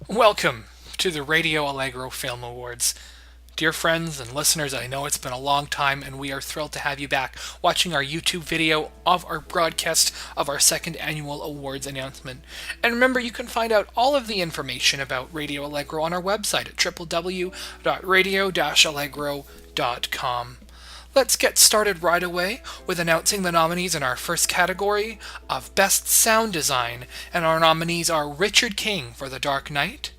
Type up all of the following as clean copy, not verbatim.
Welcome to the Radio Allegro Film Awards. Dear friends and listeners, I know it's been a long time and we are thrilled to have you back watching our YouTube video of our broadcast of our second annual awards announcement. And remember, you can find out all of the information about Radio Allegro on our website at www.radio-allegro.com. Let's get started right away with announcing the nominees in our first category of Best Sound Design, and our nominees are Richard King for The Dark Knight,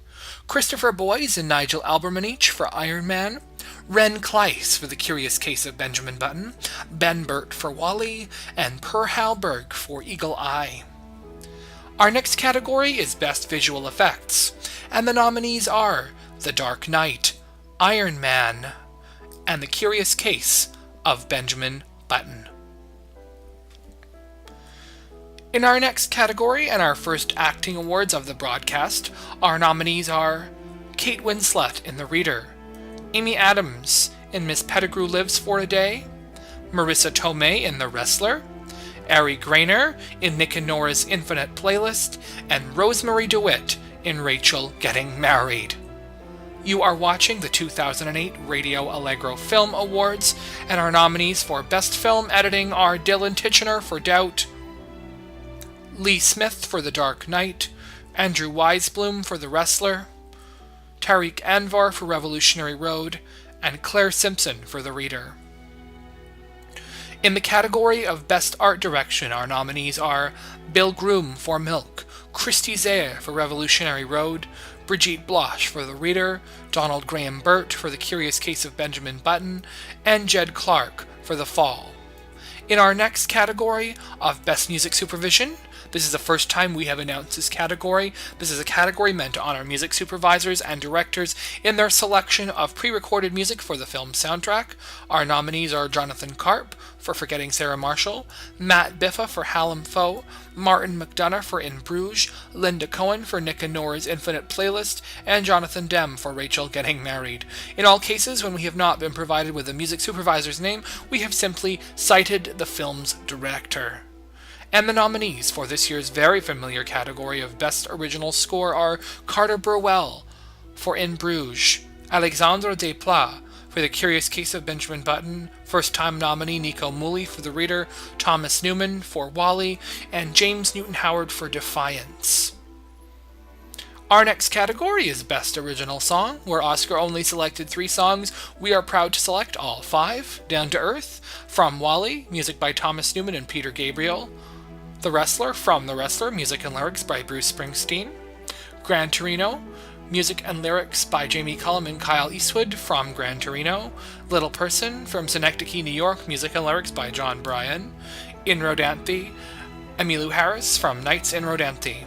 Christopher Boyes and Nigel Albermanich for Iron Man, Ren Kleiss for The Curious Case of Benjamin Button, Ben Burt for WALL-E, and Per Halberg for Eagle Eye. Our next category is Best Visual Effects, and the nominees are The Dark Knight, Iron Man, and The Curious Case of Benjamin Button. In our next category and our first acting awards of the broadcast, our nominees are Kate Winslet in The Reader, Amy Adams in Miss Pettigrew Lives for a Day, Marissa Tomei in The Wrestler, Ari Grainer in Nick and Nora's Infinite Playlist, and Rosemary DeWitt in Rachel Getting Married. You are watching the 2008 Radio Allegro Film Awards, and our nominees for Best Film Editing are Dylan Titchener for Doubt, Lee Smith for The Dark Knight, Andrew Weisblum for The Wrestler, Tariq Anvar for Revolutionary Road, and Claire Simpson for The Reader. In the category of Best Art Direction, our nominees are Bill Groom for Milk, Christy Zaire for Revolutionary Road, Brigitte Bloch for The Reader, Donald Graham Burt for The Curious Case of Benjamin Button, and Jed Clark for The Fall. In our next category of Best Music Supervision, this is the first time we have announced this category. This is a category meant to honor music supervisors and directors in their selection of pre-recorded music for the film soundtrack. Our nominees are Jonathan Karp for Forgetting Sarah Marshall, Matt Biffa for Hallam Foe, Martin McDonough for In Bruges, Linda Cohen for Nick and Nora's Infinite Playlist, and Jonathan Demme for Rachel Getting Married. In all cases, when we have not been provided with a music supervisor's name, we have simply cited the film's director. And the nominees for this year's very familiar category of Best Original Score are Carter Burwell for In Bruges, Alexandre Desplat for The Curious Case of Benjamin Button, first-time nominee Nico Muhly for The Reader, Thomas Newman for WALL-E, and James Newton Howard for Defiance. Our next category is Best Original Song, where Oscar only selected 3 songs. We are proud to select all 5. Down to Earth from WALL-E, music by Thomas Newman and Peter Gabriel. The Wrestler from The Wrestler, music and lyrics by Bruce Springsteen. Gran Torino, music and lyrics by Jamie Cullum and Kyle Eastwood from Gran Torino. Little Person from Synecdoche, New York, music and lyrics by John Bryan. In Rodanthe, Emmylou Harris from Nights in Rodanthe.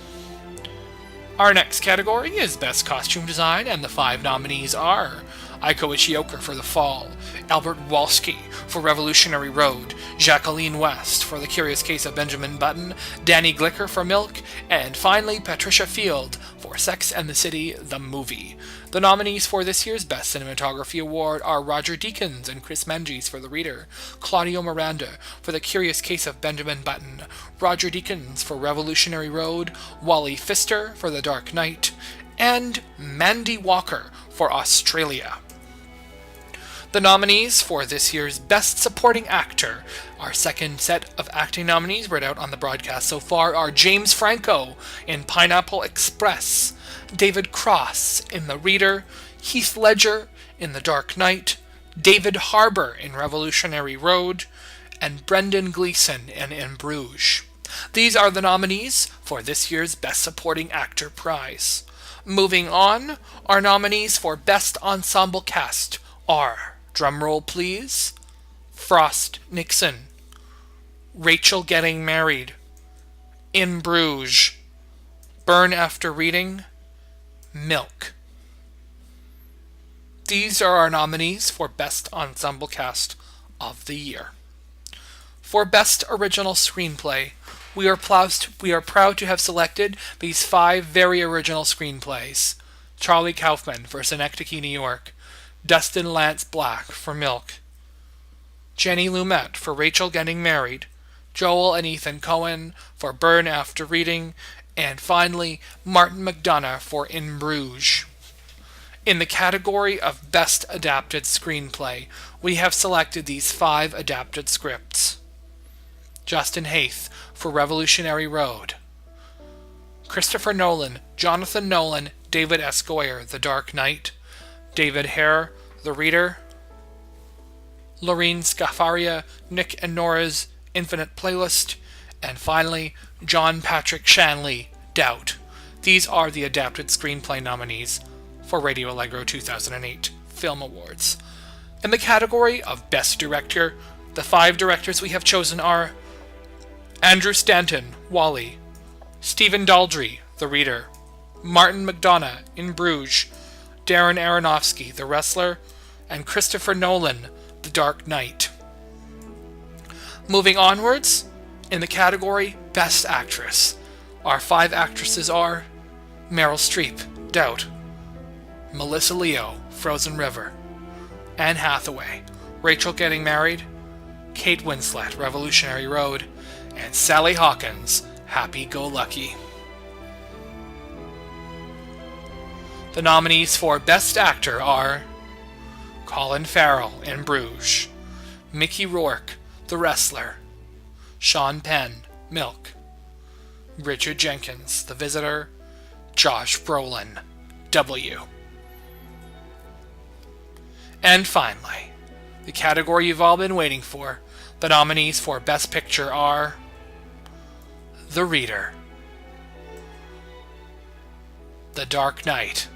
Our next category is Best Costume Design, and the 5 nominees are Aiko Ichioka for The Fall, Albert Walski for Revolutionary Road, Jacqueline West for The Curious Case of Benjamin Button, Danny Glicker for Milk, and finally Patricia Field for Sex and the City, the Movie. The nominees for this year's Best Cinematography Award are Roger Deakins and Chris Menges for The Reader, Claudio Miranda for The Curious Case of Benjamin Button, Roger Deakins for Revolutionary Road, Wally Pfister for The Dark Knight, and Mandy Walker for Australia. The nominees for this year's Best Supporting Actor, our second set of acting nominees read out on the broadcast so far, are James Franco in Pineapple Express, David Cross in The Reader, Heath Ledger in The Dark Knight, David Harbour in Revolutionary Road, and Brendan Gleeson in Bruges. These are the nominees for this year's Best Supporting Actor prize. Moving on, our nominees for Best Ensemble Cast are, drumroll please, Frost Nixon, Rachel Getting Married, In Bruges, Burn After Reading, Milk. These are our nominees for Best Ensemble Cast of the year. For Best Original Screenplay, we are proud to have selected these 5 very original screenplays. Charlie Kaufman for Synecdoche, New York, Dustin Lance Black for Milk, Jenny Lumet for Rachel Getting Married, Joel and Ethan Cohen for Burn After Reading, And finally, Martin McDonagh for In Bruges. In the category of Best Adapted Screenplay, we have selected these 5 adapted scripts. Justin Hayth for Revolutionary Road. Christopher Nolan, Jonathan Nolan, David S. Goyer, The Dark Knight. David Hare, The Reader. Lorene Scafaria, Nick and Nora's Infinite Playlist. And finally, John Patrick Shanley, Doubt. These are the adapted screenplay nominees for Radio Allegro 2008 Film Awards. In the category of Best Director, the 5 directors we have chosen are Andrew Stanton, Wall-E, Stephen Daldry, The Reader, Martin McDonagh, In Bruges, Darren Aronofsky, The Wrestler, and Christopher Nolan, The Dark Knight. Moving onwards, in the category Best Actress, our 5 actresses are Meryl Streep, Doubt, Melissa Leo, Frozen River, Anne Hathaway, Rachel Getting Married, Kate Winslet, Revolutionary Road, and Sally Hawkins, Happy Go Lucky. The nominees for Best Actor are Colin Farrell, In Bruges, Mickey Rourke, The Wrestler, Sean Penn, Milk, Richard Jenkins, The Visitor, Josh Brolin, W. And finally, the category you've all been waiting for, the nominees for Best Picture are The Reader, The Dark Knight,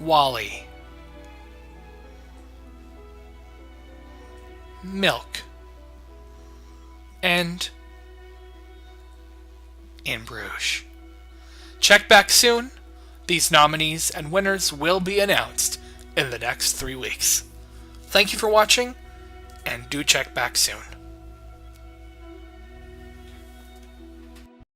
Wall-E, Milk, and In Bruges. Check back soon. These nominees and winners will be announced in the next 3 weeks. Thank you for watching, and do check back soon.